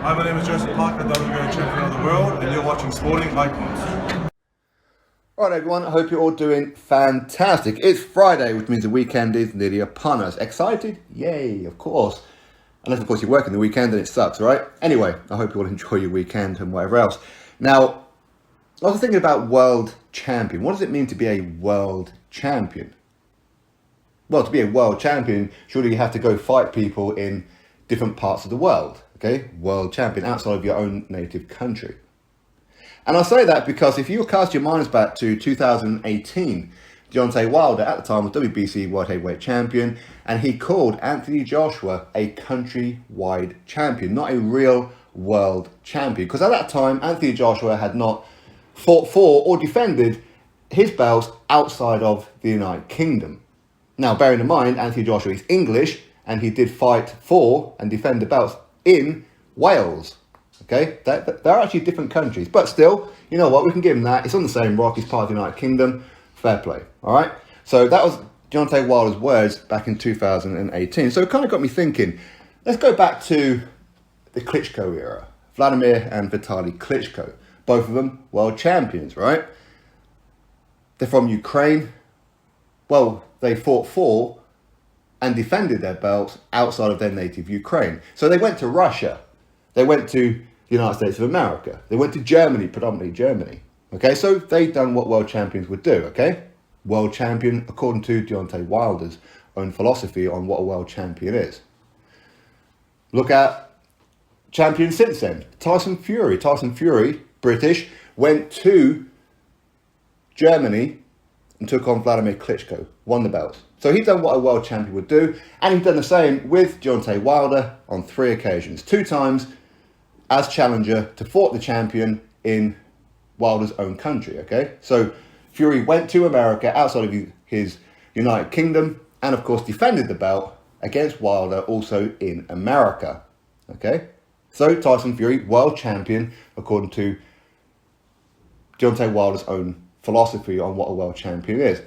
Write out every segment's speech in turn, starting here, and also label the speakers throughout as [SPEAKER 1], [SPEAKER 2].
[SPEAKER 1] Hi, my name is Joseph Parker, WBO champion of the world, and you're watching Sporting Icons.
[SPEAKER 2] Alright everyone, I hope you're all doing fantastic. It's Friday, which means the weekend is nearly upon us. Excited? Yay, of course. Unless of course you're working the weekend and it sucks, right? Anyway, I hope you all enjoy your weekend and whatever else. Now, I was thinking about world champion. What does it mean to be a world champion? Well, to be a world champion, surely you have to go fight people in different parts of the world. Okay, world champion outside of your own native country. And I say that because if you cast your minds back to 2018, Deontay Wilder at the time was WBC World Heavyweight Champion, and he called Anthony Joshua a countrywide champion, not a real world champion. Because at that time, Anthony Joshua had not fought for or defended his belts outside of the United Kingdom. Now, bearing in mind, Anthony Joshua is English, and he did fight for and defend the belts in Wales. Okay, they're actually different countries, but still, you know what, we can give him that. It's on the same rock, he's part of the United Kingdom, fair play, all right? So that was Deontay Wilder's words back in 2018. So it kind of got me thinking, let's go back to the Klitschko era. Vladimir and Vitaly Klitschko, both of them world champions, right? They're from Ukraine. Well, they fought for and defended their belts outside of their native Ukraine. So they went to Russia, they went to the United States of America, they went to Germany, predominantly Germany. Okay, so they've done what world champions would do, okay? World champion, according to Deontay Wilder's own philosophy on what a world champion is. Look at champions since then. Tyson Fury. Tyson Fury, British, went to Germany and took on Vladimir Klitschko, won the belts. So he's done what a world champion would do, and he's done the same with Deontay Wilder on 3 occasions. 2 times as challenger to fought the champion in Wilder's own country, okay? So Fury went to America outside of his United Kingdom, and of course defended the belt against Wilder also in America, okay? So Tyson Fury, world champion, according to Deontay Wilder's own philosophy on what a world champion is.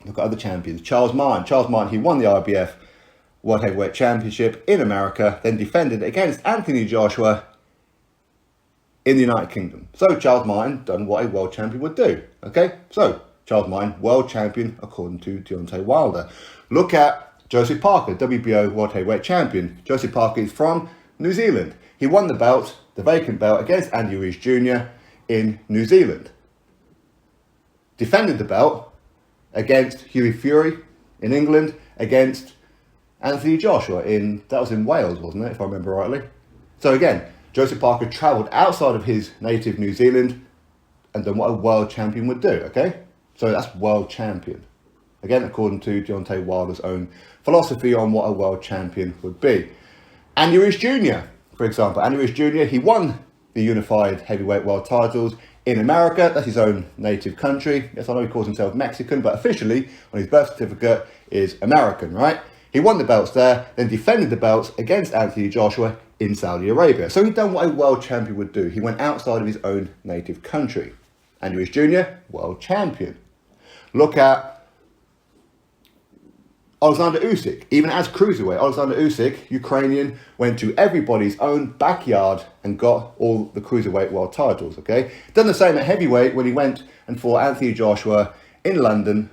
[SPEAKER 2] Look at other champions. Charles Martin. Charles Martin, he won the IBF World Heavyweight Championship in America, then defended against Anthony Joshua in the United Kingdom. So Charles Martin done what a world champion would do. Okay, so Charles Martin, world champion according to Deontay Wilder. Look at Joseph Parker, WBO World Heavyweight Champion. Joseph Parker is from New Zealand. He won the belt, the vacant belt, against Andy Ruiz Jr. in New Zealand. Defended the belt against Hughie Fury in England, against Anthony Joshua that was in Wales, wasn't it, if I remember rightly? So again, Joseph Parker travelled outside of his native New Zealand and done what a world champion would do, okay? So that's world champion. Again, according to Deontay Wilder's own philosophy on what a world champion would be. Andy Ruiz Jr., for example. Andy Ruiz Jr., he won the unified heavyweight world titles in America. That's his own native country. Yes, I know he calls himself Mexican, but officially on his birth certificate is American, right? He won the belts there, then defended the belts against Anthony Joshua in Saudi Arabia. So he'd done what a world champion would do. He went outside of his own native country. Andy Ruiz Jr., world champion. Look at Alexander Usyk, even as cruiserweight. Alexander Usyk, Ukrainian, went to everybody's own backyard and got all the cruiserweight world titles, okay? Done the same at heavyweight when he went and fought Anthony Joshua in London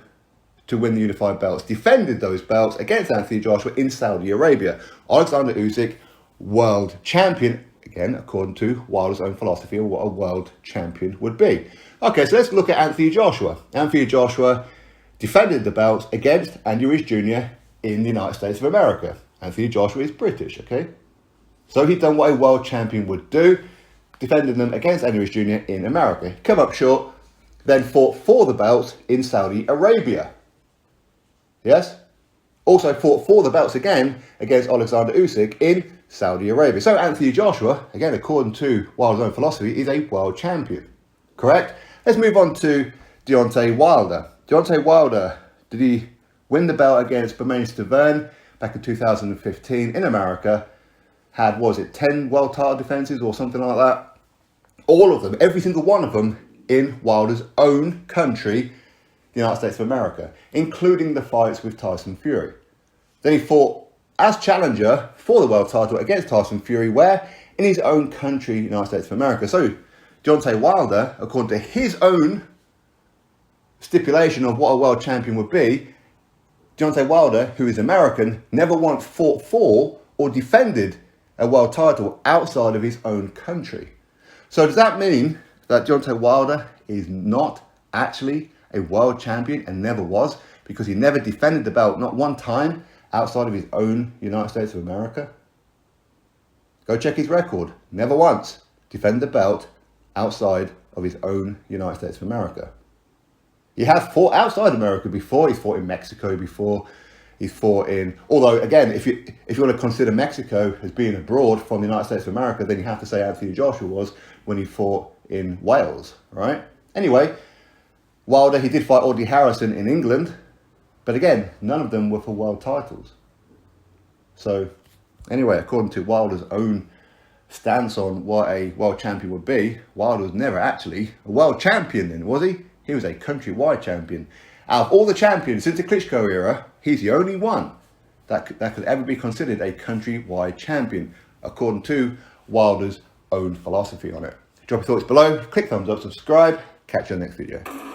[SPEAKER 2] to win the unified belts. Defended those belts against Anthony Joshua in Saudi Arabia. Alexander Usyk, world champion, again, according to Wilder's own philosophy of what a world champion would be. Okay, so let's look at Anthony Joshua. Anthony Joshua defended the belts against Andy Ruiz Jr. in the United States of America. Anthony Joshua is British, okay? So he'd done what a world champion would do, defending them against Andy Ruiz Jr. in America. Come up short, then fought for the belts in Saudi Arabia. Yes? Also fought for the belts again against Alexander Usyk in Saudi Arabia. So Anthony Joshua, again, according to Wilder's own philosophy, is a world champion. Correct? Let's move on to Deontay Wilder. Deontay Wilder, did he win the belt against Bermane Stiverne back in 2015 in America? Had, what was it, 10 world title defences or something like that? All of them, every single one of them in Wilder's own country, the United States of America, including the fights with Tyson Fury. Then he fought as challenger for the world title against Tyson Fury, where in his own country, United States of America. So Deontay Wilder, according to his own stipulation of what a world champion would be, Deontay Wilder, who is American, never once fought for or defended a world title outside of his own country. So does that mean that Deontay Wilder is not actually a world champion and never was, because he never defended the belt, not one time, outside of his own United States of America? Go check his record. Never once defended the belt outside of his own United States of America. He has fought outside America before. He's fought in Mexico before. He's fought in, although again, if you want to consider Mexico as being abroad from the United States of America, then you have to say Anthony Joshua was when he fought in Wales, right? Anyway, Wilder, he did fight Audley Harrison in England, but again, none of them were for world titles. So anyway, according to Wilder's own stance on what a world champion would be, Wilder was never actually a world champion then, was he? He was a countrywide champion. Out of all the champions since the Klitschko era, he's the only one that could ever be considered a countrywide champion, according to Wilder's own philosophy on it. Drop your thoughts below, click thumbs up, subscribe, catch you in the next video.